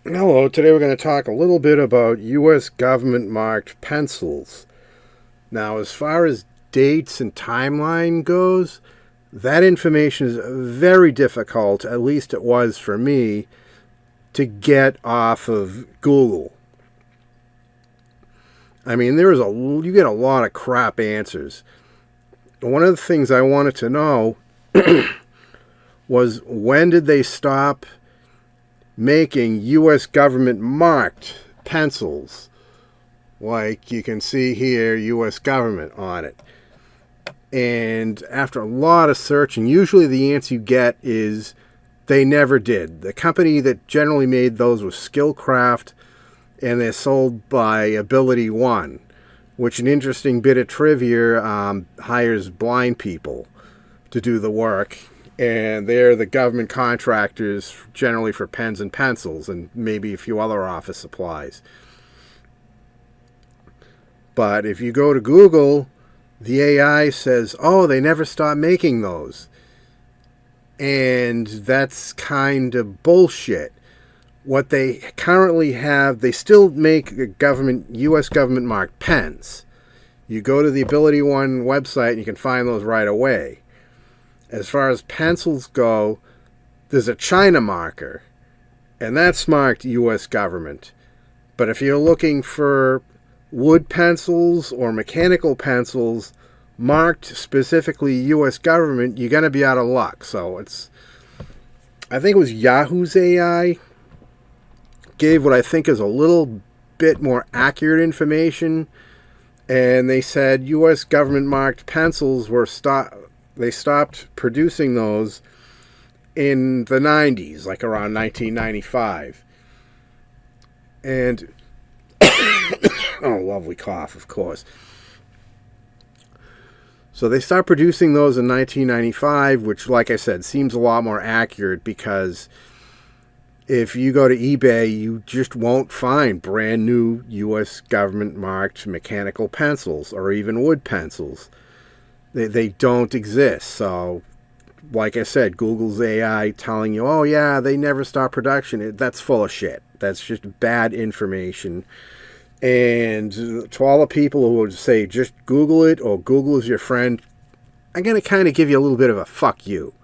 Hello, today we're going to talk a little bit about U.S. government marked pencils. Now, as far as dates and timeline goes, that information is very difficult, at least it was for me, to get off of Google. I mean, you get a lot of crap answers. One of the things I wanted to know was when did they stop making U.S. government marked pencils? Like you can see here, U.S. government on it. And after a lot of searching, usually the answer you get is they never did. The company that generally made those was Skillcraft, and they're sold by Ability One, which, an interesting bit of trivia, hires blind people to do the work. And they're the government contractors generally for pens and pencils and maybe a few other office supplies. But if you go to Google, the AI says, oh, they never stopped making those. And that's kind of bullshit. What they currently have, they still make U.S. government marked pens. You go to the Ability One website and you can find those right away. As far as pencils go, there's a China marker, and that's marked U.S. government. But if you're looking for wood pencils or mechanical pencils marked specifically U.S. government, you're going to be out of luck. So I think it was Yahoo's AI gave what I think is a little bit more accurate information, and they said U.S. government marked pencils they stopped producing those in the 90s, like around 1995. And oh, lovely cough, of course. So they stopped producing those in 1995, which, like I said, seems a lot more accurate because if you go to eBay, you just won't find brand new U.S. government marked mechanical pencils or even wood pencils. They don't exist. So, like I said, Google's AI telling you, oh yeah, they never stop production. That's full of shit. That's just bad information. And to all the people who would say, just Google it or Google is your friend, I'm going to kind of give you a little bit of a fuck you.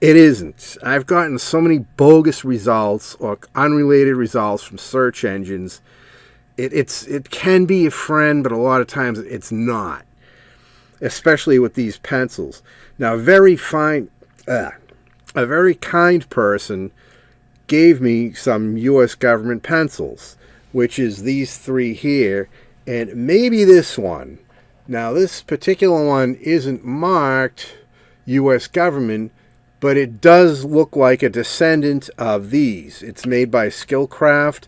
It isn't. I've gotten so many bogus results or unrelated results from search engines. It can be a friend, but a lot of times it's not. Especially with these pencils. Now, a very kind person gave me some U.S. government pencils, which is these three here, and maybe this one. Now, this particular one isn't marked U.S. government, but it does look like a descendant of these. It's made by Skillcraft,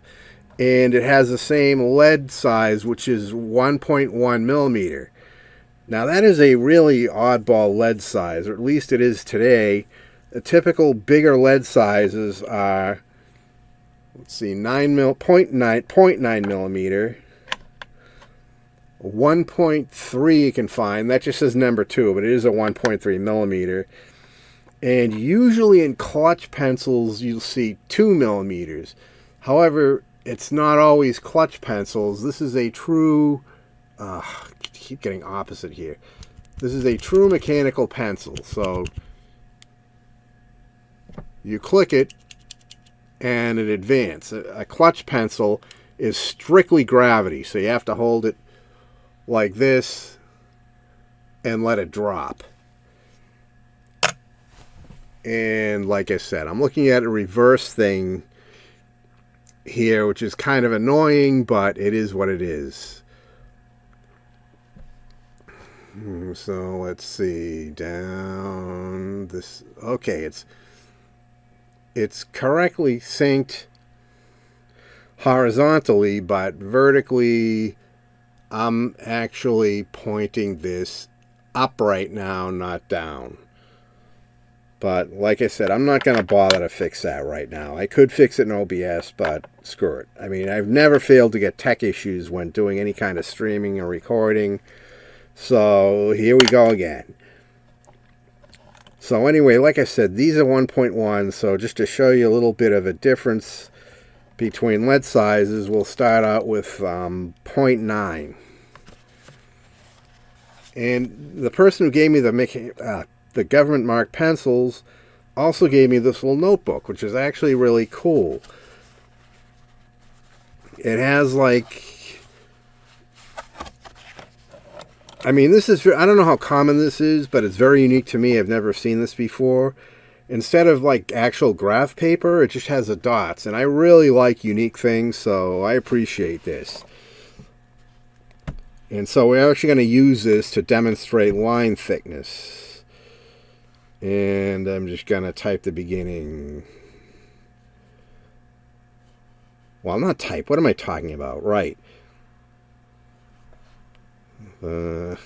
and it has the same lead size, which is 1.1 millimeter. Now, that is a really oddball lead size, or at least it is today. The typical bigger lead sizes are, 0.9 millimeter, 1.3 you can find. That just says number 2, but it is a 1.3 millimeter. And usually in clutch pencils, you'll see 2 millimeters. However, it's not always clutch pencils. This is a true... keep getting opposite here. This is a true mechanical pencil. So you click it and it advances. A clutch pencil is strictly gravity, so you have to hold it like this and let it drop. And like I said, I'm looking at a reverse thing here, which is kind of annoying, but it is what it is. So let's see, down this. Okay, it's correctly synced horizontally, but vertically I'm actually pointing this up right now, not down. But like I said, I'm not going to bother to fix that right now. I could fix it in OBS, but screw it. I mean, I've never failed to get tech issues when doing any kind of streaming or recording. So here we go again. So anyway, like I said, these are 1.1. So just to show you a little bit of a difference between lead sizes, we'll start out with 0.9. And the person who gave me the government marked pencils also gave me this little notebook, which is actually really cool. It has I mean, this is, I don't know how common this is, but it's very unique to me. I've never seen this before. Instead of actual graph paper, it just has the dots. And I really like unique things, so I appreciate this. And so we're actually going to use this to demonstrate line thickness. And I'm just going to type the beginning. Well, not type. What am I talking about? Right. Quick.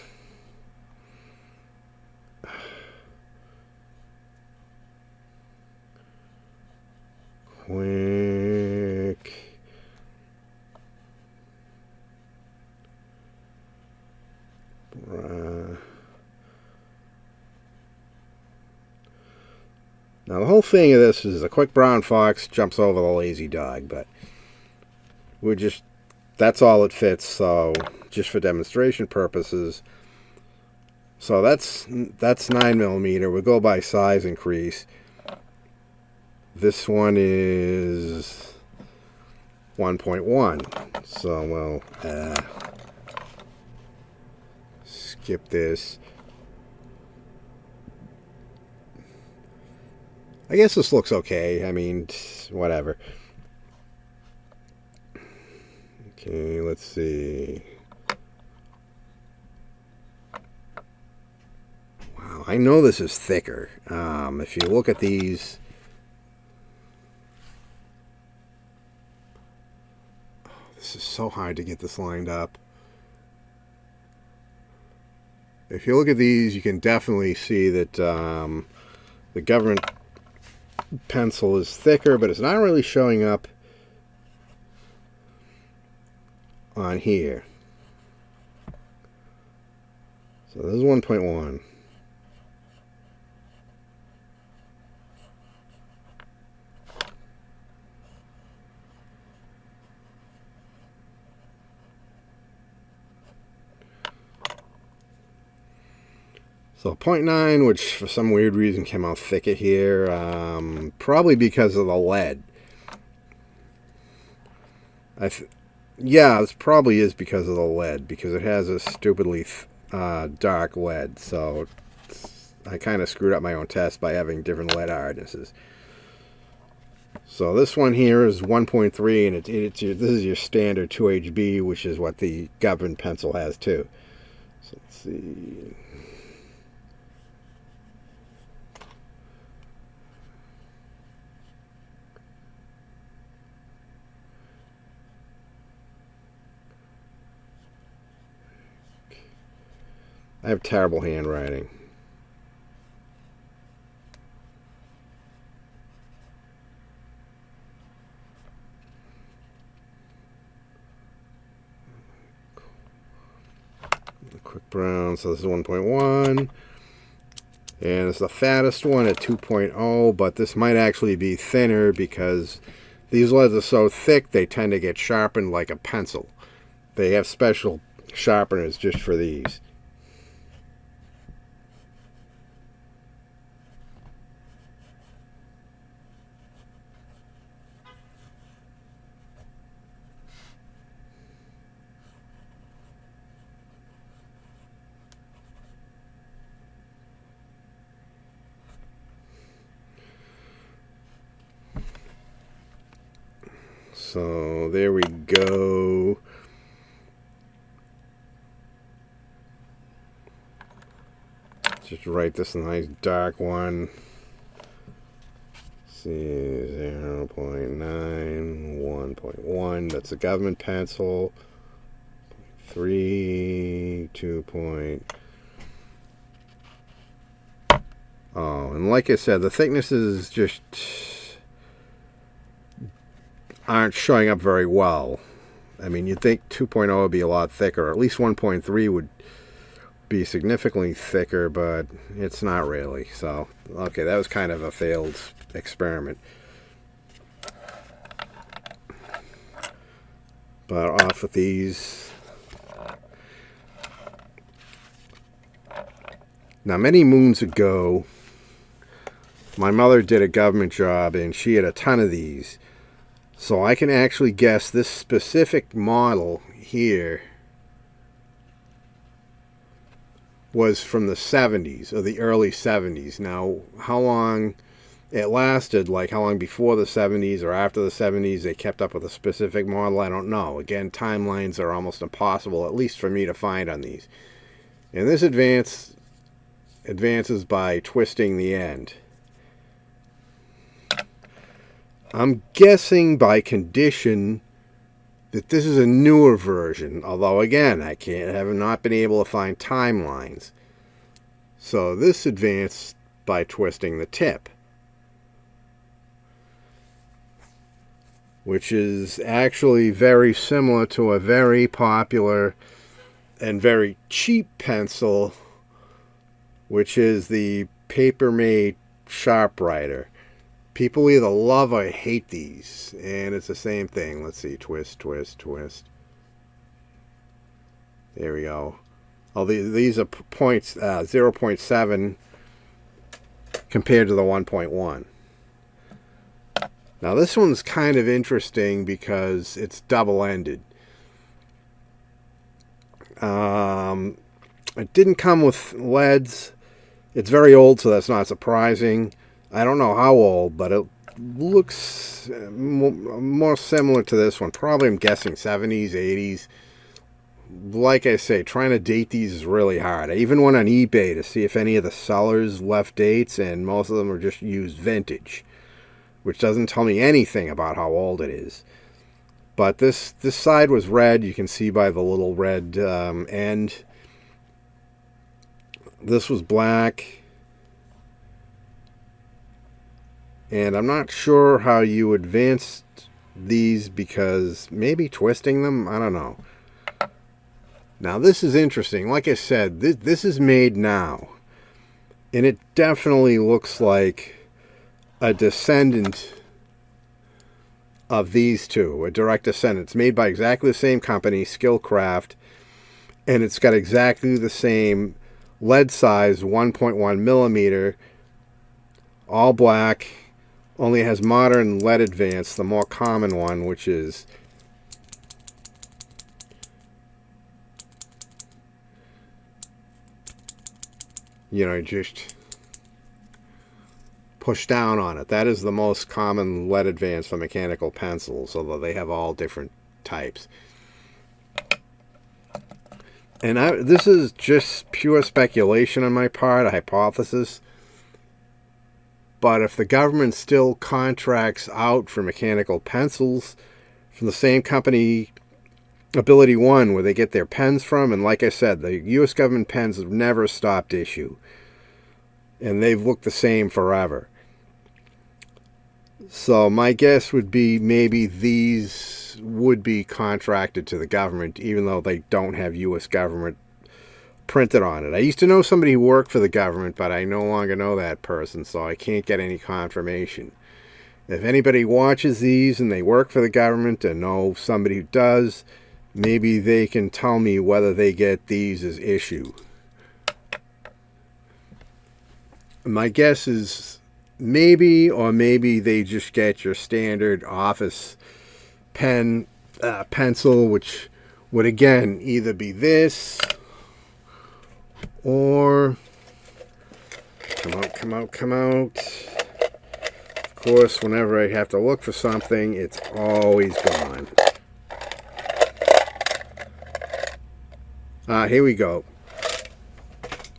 Now the whole thing of this is a quick brown fox jumps over the lazy dog, but that's all it fits, so just for demonstration purposes. So that's 9mm. We'll go by size increase. This one is 1.1. So we'll skip this. I guess this looks okay. I mean, whatever. Okay, let's see. Wow, I know this is thicker. If you look at these, this is so hard to get this lined up. If you look at these, you can definitely see that the government pencil is thicker, but it's not really showing up on here. So this is 1.1. So 0.9, which for some weird reason came out thicker here, probably because of the lead. Yeah, this probably is because of the lead, because it has a stupidly dark lead. So I kind of screwed up my own test by having different lead hardnesses. So this one here is 1.3, and this is your standard 2HB, which is what the government pencil has too. So let's see. I have terrible handwriting. The quick brown, so this is 1.1. And it's the fattest one at 2.0, but this might actually be thinner because these leads are so thick they tend to get sharpened like a pencil. They have special sharpeners just for these. So there we go. Just write this nice dark one. See, 0.9, 1.1. That's a government pencil. 3, 2. Oh, and like I said, the thicknesses just aren't showing up very well. I mean, you'd think 2.0 would be a lot thicker, or at least 1.3 would be significantly thicker, but it's not really. So, okay, that was kind of a failed experiment. But off with these. Now, many moons ago, my mother did a government job and she had a ton of these. So I can actually guess this specific model here was from the 70s or the early 70s. Now, how long it lasted, like how long before the 70s or after the 70s they kept up with a specific model, I don't know. Again, timelines are almost impossible, at least for me to find on these. And this advances by twisting the end. I'm guessing by condition that this is a newer version, although again, I have not been able to find timelines. So this advanced by twisting the tip, which is actually very similar to a very popular and very cheap pencil, which is the Papermate Sharpwriter. People either love or hate these, and it's the same thing. Let's see, twist, twist, twist. There we go. Oh, these are points 0.7 compared to the 1.1. Now this one's kind of interesting because it's double-ended. It didn't come with leads. It's very old, so that's not surprising. I don't know how old, but it looks more similar to this one. Probably, I'm guessing, 70s, 80s. Like I say, trying to date these is really hard. I even went on eBay to see if any of the sellers left dates, and most of them are just used vintage, which doesn't tell me anything about how old it is. But this side was red. You can see by the little red end. This was black. And I'm not sure how you advanced these, because maybe twisting them? I don't know. Now this is interesting. Like I said, this is made now. And it definitely looks like a descendant of these two. A direct descendant. It's made by exactly the same company, Skillcraft. And it's got exactly the same lead size, 1.1 millimeter. All black. Only has modern lead advance, the more common one, which is just push down on it. That is the most common lead advance for mechanical pencils, although they have all different types. And this is just pure speculation on my part, a hypothesis. But if the government still contracts out for mechanical pencils from the same company, Ability One, where they get their pens from, and like I said, the U.S. government pens have never stopped issue. And they've looked the same forever. So my guess would be maybe these would be contracted to the government, even though they don't have U.S. government printed on it. I used to know somebody who worked for the government, but I no longer know that person, so I can't get any confirmation. If anybody watches these and they work for the government and know somebody who does, maybe they can tell me whether they get these as issue. My guess is maybe, or maybe they just get your standard office pen, pencil, which would again either be this, or come out. Of course, whenever I have to look for something, it's always gone. Here we go.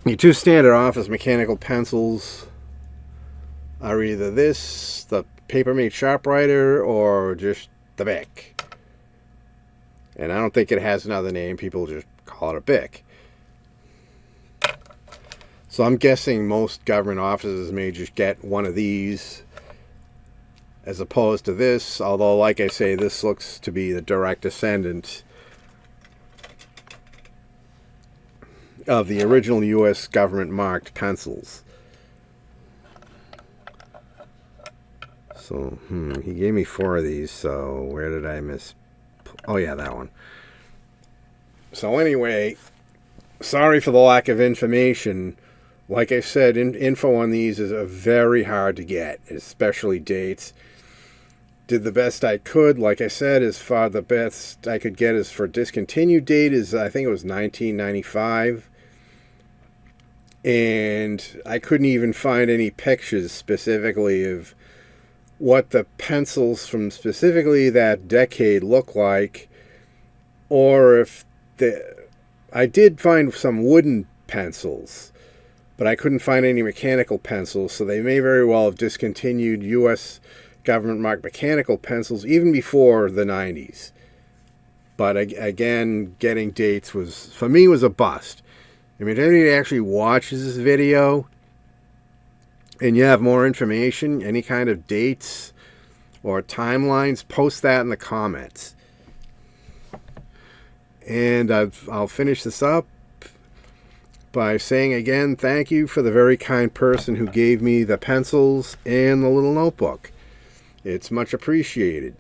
Your two standard office mechanical pencils are either this, the Papermate Sharpwriter, or just the Bic. And I don't think it has another name. People just call it a Bic. So I'm guessing most government offices may just get one of these as opposed to this, although like I say, this looks to be the direct descendant of the original U.S. government marked pencils. So, he gave me 4 of these, so where did I Oh yeah, that one. So anyway, sorry for the lack of information. Like I said, info on these is very hard to get, especially dates. Did the best I could. Like I said, as far the best I could get is for discontinued date is, I think it was 1995. And I couldn't even find any pictures specifically of what the pencils from specifically that decade look like, or if I did find some wooden pencils, but I couldn't find any mechanical pencils, so they may very well have discontinued U.S. government marked mechanical pencils even before the 90s. But again, getting dates was, for me, was a bust. I mean, if anybody actually watches this video and you have more information, any kind of dates or timelines, post that in the comments. And I'll finish this up by saying again, thank you for the very kind person who gave me the pencils and the little notebook. It's much appreciated.